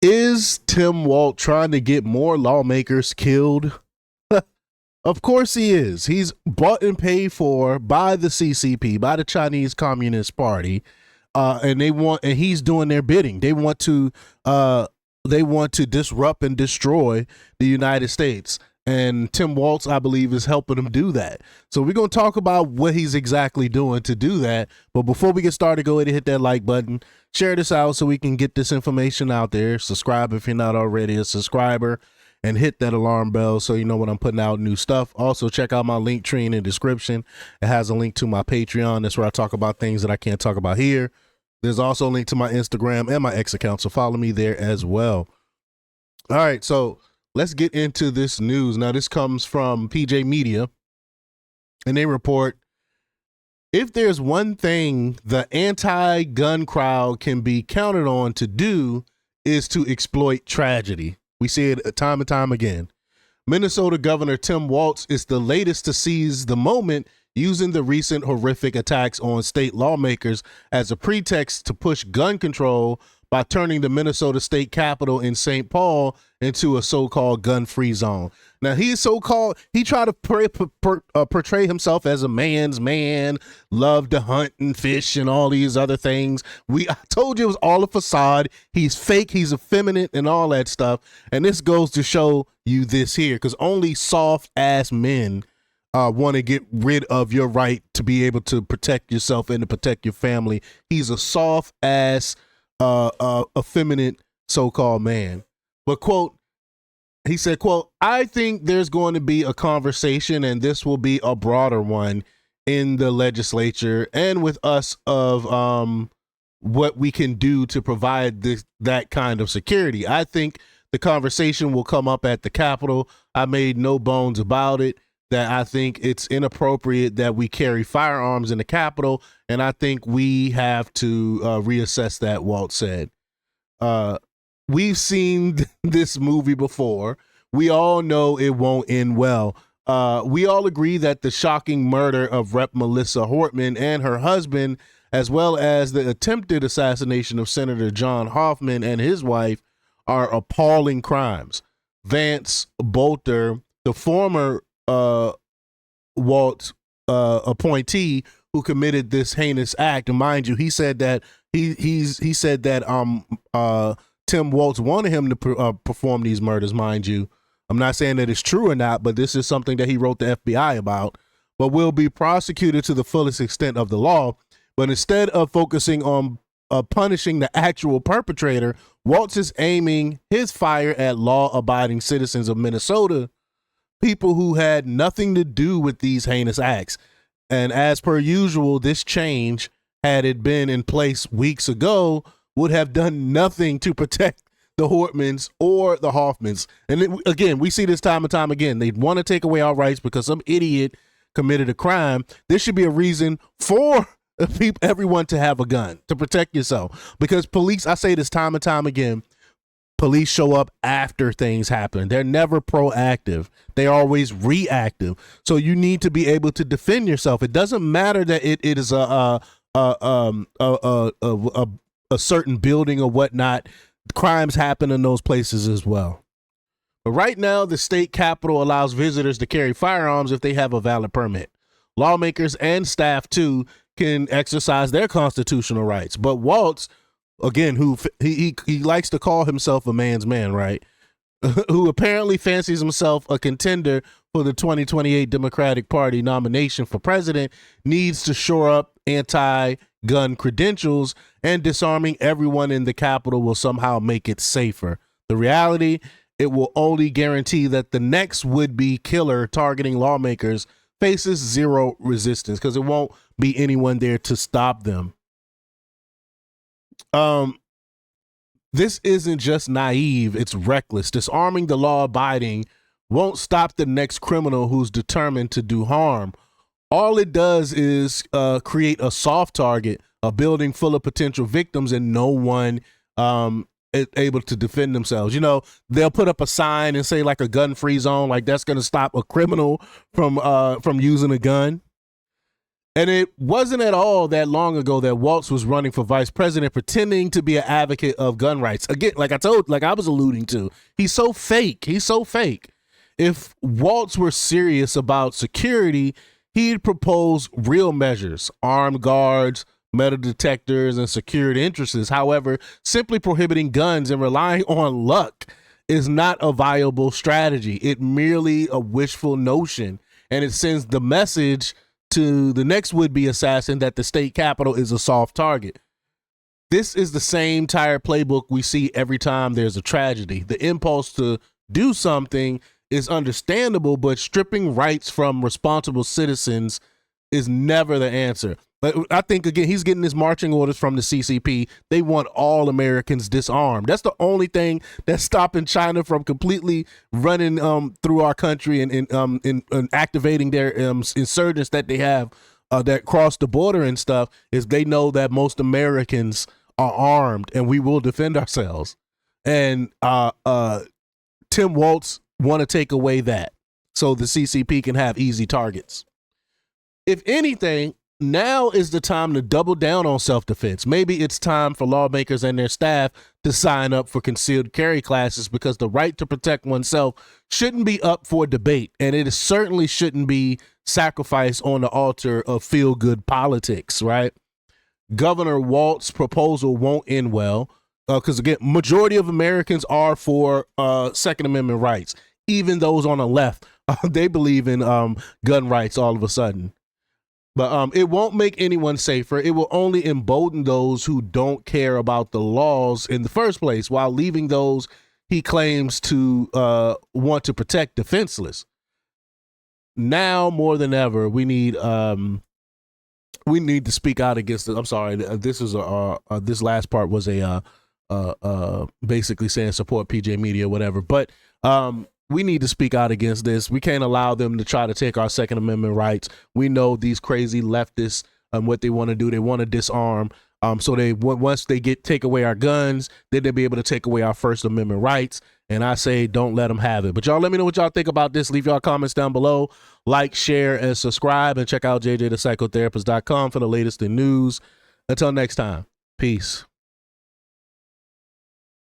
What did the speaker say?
Is Tim Walz trying to get more lawmakers killed? Of course he is. He's bought and paid for by the CCP, by the Chinese Communist Party, and he's doing their bidding. They want to disrupt and destroy the United States. And Tim Walz, I believe, is helping him do that. So we're going to talk about what he's exactly doing to do that. But before we get started, go ahead and hit that like button. Share this out so we can get this information out there. Subscribe if you're not already a subscriber. And hit that alarm bell so you know when I'm putting out new stuff. Also, check out my link tree in the description. It has a link to my Patreon. That's where I talk about things that I can't talk about here. There's also a link to my Instagram and my X account, so follow me there as well. All right, so let's get into this news. Now, this comes from PJ Media, and they report, if there's one thing the anti-gun crowd can be counted on to do is to exploit tragedy. We see it time and time again. Minnesota Governor Tim Walz is the latest to seize the moment, using the recent horrific attacks on state lawmakers as a pretext to push gun control by turning the Minnesota state capitol in St. Paul into a so-called gun-free zone. Now, he tried to portray himself as a man's man, loved to hunt and fish and all these other things. I told you it was all a facade. He's fake, he's effeminate and all that stuff. And this goes to show you this here, because only soft-ass men want to get rid of your right to be able to protect yourself and to protect your family. He's a soft-ass effeminate so-called man. But quote, he said, quote, I think there's going to be a conversation, and this will be a broader one in the legislature and with us of what we can do to provide that kind of security. I think the conversation will come up at the Capitol. I made no bones about it, that I think it's inappropriate that we carry firearms in the Capitol, and I think we have to reassess that, Walt said. We've seen this movie before. We all know it won't end well. We all agree that the shocking murder of Rep. Melissa Hortman and her husband, as well as the attempted assassination of Senator John Hoffman and his wife, are appalling crimes. Vance Bolter, the former Walt appointee who committed this heinous act, and mind you, he said that he said that Tim Walz wanted him to perform these murders. Mind you, I'm not saying that it's true or not, but this is something that he wrote the FBI about. But will be prosecuted to the fullest extent of the law. But instead of focusing on punishing the actual perpetrator, Walz is aiming his fire at law-abiding citizens of Minnesota, people who had nothing to do with these heinous acts. And as per usual, this change, had it been in place weeks ago, would have done nothing to protect the Hortmans or the Hoffmans. And again, we see this time and time again. They want to take away our rights because some idiot committed a crime. This should be a reason for everyone to have a gun, to protect yourself. Because police, I say this time and time again, police show up after things happen. They're never proactive. They're always reactive. So you need to be able to defend yourself. It doesn't matter that it is a certain building or whatnot. Crimes happen in those places as well. But right now, the state capitol allows visitors to carry firearms if they have a valid permit. Lawmakers and staff too can exercise their constitutional rights. But Walz, again, who he likes to call himself a man's man, right? Who apparently fancies himself a contender for the 2028 Democratic Party nomination for president, needs to shore up anti-gun credentials, and disarming everyone in the Capitol will somehow make it safer. The reality, it will only guarantee that the next would-be killer targeting lawmakers faces zero resistance, because it won't be anyone there to stop them. This isn't just naive, it's reckless. Disarming the law-abiding won't stop the next criminal who's determined to do harm. All it does is create a soft target, a building full of potential victims, and no one is able to defend themselves. You know, they'll put up a sign and say like a gun-free zone, like that's going to stop a criminal from using a gun. And it wasn't at all that long ago that Walz was running for vice president, pretending to be an advocate of gun rights. Again, like I was alluding to, he's so fake. He's so fake. If Walz were serious about security, he'd propose real measures, armed guards, metal detectors, and security interests. However, simply prohibiting guns and relying on luck is not a viable strategy. It's merely a wishful notion, and it sends the message to the next would-be assassin that the state capitol is a soft target. This is the same tired playbook we see every time there's a tragedy. The impulse to do something is understandable, but stripping rights from responsible citizens is never the answer. But I think, again, he's getting his marching orders from the CCP. They want all Americans disarmed. That's the only thing that's stopping China from completely running through our country and activating their insurgents that they have that cross the border and stuff, is they know that most Americans are armed and we will defend ourselves. And Tim Walz want to take away that so the CCP can have easy targets. If anything, now is the time to double down on self-defense. Maybe it's time for lawmakers and their staff to sign up for concealed carry classes, because the right to protect oneself shouldn't be up for debate, and it certainly shouldn't be sacrificed on the altar of feel-good politics, right? Governor Walz's proposal won't end well because, again, majority of Americans are for Second Amendment rights. Even those on the left, they believe in gun rights all of a sudden. But it won't make anyone safer. It will only embolden those who don't care about the laws in the first place, while leaving those he claims to want to protect defenseless. Now more than ever, we need to speak out against it. I'm sorry, this is this last part was basically saying support PJ Media, whatever. But we need to speak out against this. We can't allow them to try to take our Second Amendment rights. We know these crazy leftists and what they want to do. They want to disarm. So once they take away our guns, then they'll be able to take away our First Amendment rights. And I say, don't let them have it. But y'all, let me know what y'all think about this. Leave y'all comments down below. Like, share, and subscribe. And check out jjthepsychotherapist.com for the latest in news. Until next time, peace.